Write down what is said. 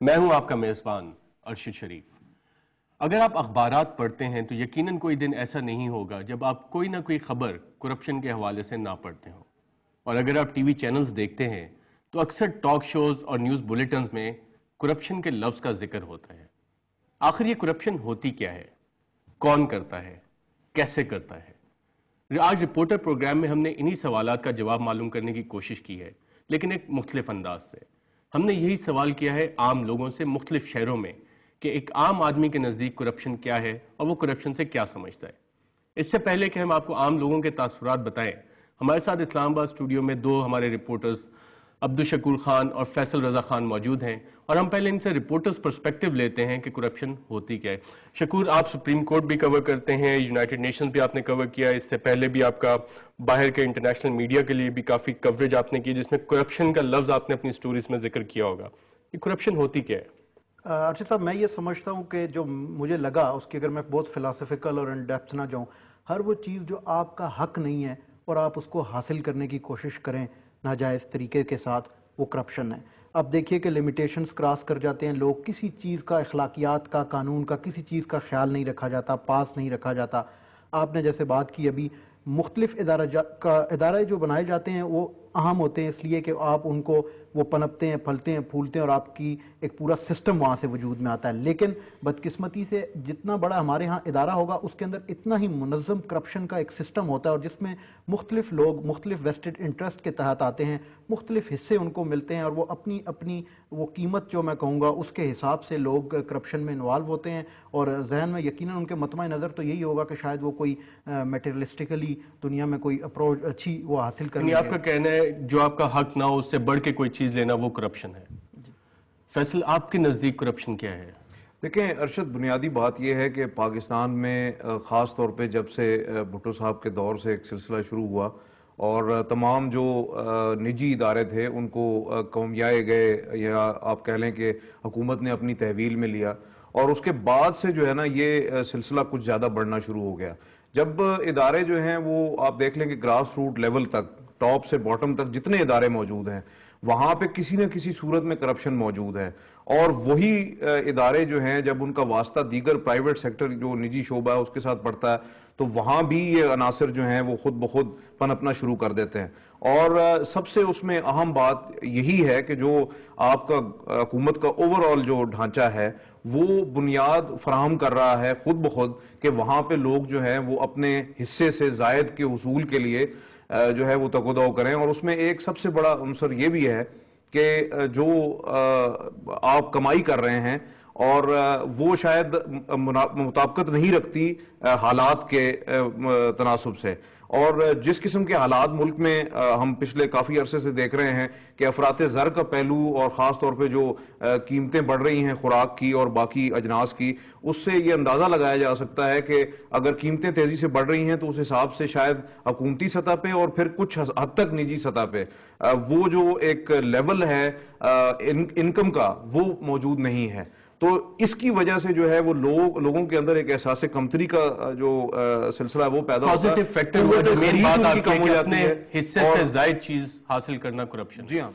میں ہوں آپ کا میزبان ارشد شریف۔ اگر آپ اخبارات پڑھتے ہیں تو یقیناً کوئی دن ایسا نہیں ہوگا جب آپ کوئی نہ کوئی خبر کرپشن کے حوالے سے نہ پڑھتے ہوں، اور اگر آپ ٹی وی چینلز دیکھتے ہیں تو اکثر ٹاک شوز اور نیوز بلیٹنز میں کرپشن کے لفظ کا ذکر ہوتا ہے۔ آخر یہ کرپشن ہوتی کیا ہے؟ کون کرتا ہے؟ کیسے کرتا ہے؟ آج رپورٹر پروگرام میں ہم نے انہی سوالات کا جواب معلوم کرنے کی کوشش کی ہے، لیکن ایک مختلف انداز سے۔ ہم نے یہی سوال کیا ہے عام لوگوں سے مختلف شہروں میں کہ ایک عام آدمی کے نزدیک کرپشن کیا ہے اور وہ کرپشن سے کیا سمجھتا ہے۔ اس سے پہلے کہ ہم آپ کو عام لوگوں کے تاثرات بتائیں، ہمارے ساتھ اسلام آباد اسٹوڈیو میں دو ہمارے رپورٹرز عبدالشکور خان اور فیصل رضا خان موجود ہیں، اور ہم پہلے ان سے رپورٹرز پرسپیکٹیو لیتے ہیں کہ کرپشن ہوتی کیا ہے۔ شکور، آپ سپریم کورٹ بھی کور کرتے ہیں، یونائٹڈ نیشنز بھی آپ نے کور کیا، اس سے پہلے بھی آپ کا باہر کے انٹرنیشنل میڈیا کے لیے بھی کافی کوریج آپ نے کی جس میں کرپشن کا لفظ آپ نے اپنی سٹوریز میں ذکر کیا ہوگا۔ یہ کرپشن ہوتی کیا ہے؟ ارشد صاحب، میں یہ سمجھتا ہوں کہ جو مجھے لگا اس کی اگر میں بہت فلاسفیکل اور ان ڈیپتھ نہ جاؤں، ہر وہ چیز جو آپ کا حق نہیں ہے اور آپ اس کو حاصل کرنے کی کوشش کریں ناجائز طریقے کے ساتھ، وہ کرپشن ہے۔ اب دیکھیے کہ لیمیٹیشنز کراس کر جاتے ہیں لوگ، کسی چیز کا اخلاقیات کا، قانون کا، کسی چیز کا خیال نہیں رکھا جاتا، پاس نہیں رکھا جاتا۔ آپ نے جیسے بات کی ابھی، مختلف ادارے جو بنائے جاتے ہیں وہ اہم ہوتے ہیں اس لیے کہ آپ ان کو وہ پنپتے ہیں، پھلتے ہیں، پھولتے ہیں، اور آپ کی ایک پورا سسٹم وہاں سے وجود میں آتا ہے۔ لیکن بدقسمتی سے جتنا بڑا ہمارے ہاں ادارہ ہوگا اس کے اندر اتنا ہی منظم کرپشن کا ایک سسٹم ہوتا ہے، اور جس میں مختلف لوگ مختلف ویسٹڈ انٹرسٹ کے تحت آتے ہیں، مختلف حصے ان کو ملتے ہیں، اور وہ اپنی اپنی وہ قیمت جو میں کہوں گا اس کے حساب سے لوگ کرپشن میں انوالو ہوتے ہیں، اور ذہن میں یقیناً ان کے مطمع نظر تو یہی ہوگا کہ شاید وہ کوئی میٹیریلسٹکلی دنیا میں کوئی اپروچ اچھی وہ حاصل کر لیں۔ آپ کا کہنا ہے جو آپ کا حق نہ ہو اس سے بڑھ کے کوئی چیز لینا وہ کرپشن ہے۔ فیصل، آپ کے نزدیک کرپشن کیا ہے؟ دیکھیں ارشد، بنیادی بات یہ ہے کہ پاکستان میں خاص طور پہ جب سے بھٹو صاحب کے دور سے ایک سلسلہ شروع ہوا اور تمام جو نجی ادارے تھے ان کو قومیائے گئے، یا آپ کہہ لیں کہ حکومت نے اپنی تحویل میں لیا، اور اس کے بعد سے جو ہے نا یہ سلسلہ کچھ زیادہ بڑھنا شروع ہو گیا۔ جب ادارے جو ہیں وہ آپ دیکھ لیں کہ گراس روٹ لیول تک، ٹاپ سے باٹم تک جتنے ادارے موجود ہیں وہاں پہ کسی نہ کسی صورت میں کرپشن موجود ہے، اور وہی ادارے جو ہیں جب ان کا واسطہ دیگر پرائیویٹ سیکٹر جو نجی شعبہ ہے اس کے ساتھ پڑتا ہے تو وہاں بھی یہ عناصر جو ہیں وہ خود بخود پنپنا شروع کر دیتے ہیں۔ اور سب سے اس میں اہم بات یہی ہے کہ جو آپ کا حکومت کا اوور آل جو ڈھانچہ ہے وہ بنیاد فراہم کر رہا ہے خود بخود کہ وہاں پہ لوگ جو ہیں وہ اپنے حصے سے زائد کے حصول کے لیے جو ہے وہ تقاضا کریں، اور اس میں ایک سب سے بڑا عنصر یہ بھی ہے کہ جو آپ کمائی کر رہے ہیں اور وہ شاید مطابقت نہیں رکھتی حالات کے تناسب سے، اور جس قسم کے حالات ملک میں ہم پچھلے کافی عرصے سے دیکھ رہے ہیں کہ افراط زر کا پہلو اور خاص طور پہ جو قیمتیں بڑھ رہی ہیں خوراک کی اور باقی اجناس کی، اس سے یہ اندازہ لگایا جا سکتا ہے کہ اگر قیمتیں تیزی سے بڑھ رہی ہیں تو اس حساب سے شاید حکومتی سطح پہ اور پھر کچھ حد تک نجی سطح پہ وہ جو ایک لیول ہے انکم کا وہ موجود نہیں ہے۔ تو اس کی وجہ سے جو ہے وہ لوگوں کے اندر ایک احساس کمتری کا جو سلسلہ ہے وہ پیدا ہوتا ہے۔ پازیٹیو فیکٹر، میری بات آپ کی کہ اپنے حصے سے زائد چیز حاصل کرنا کرپشن۔ جی ہاں۔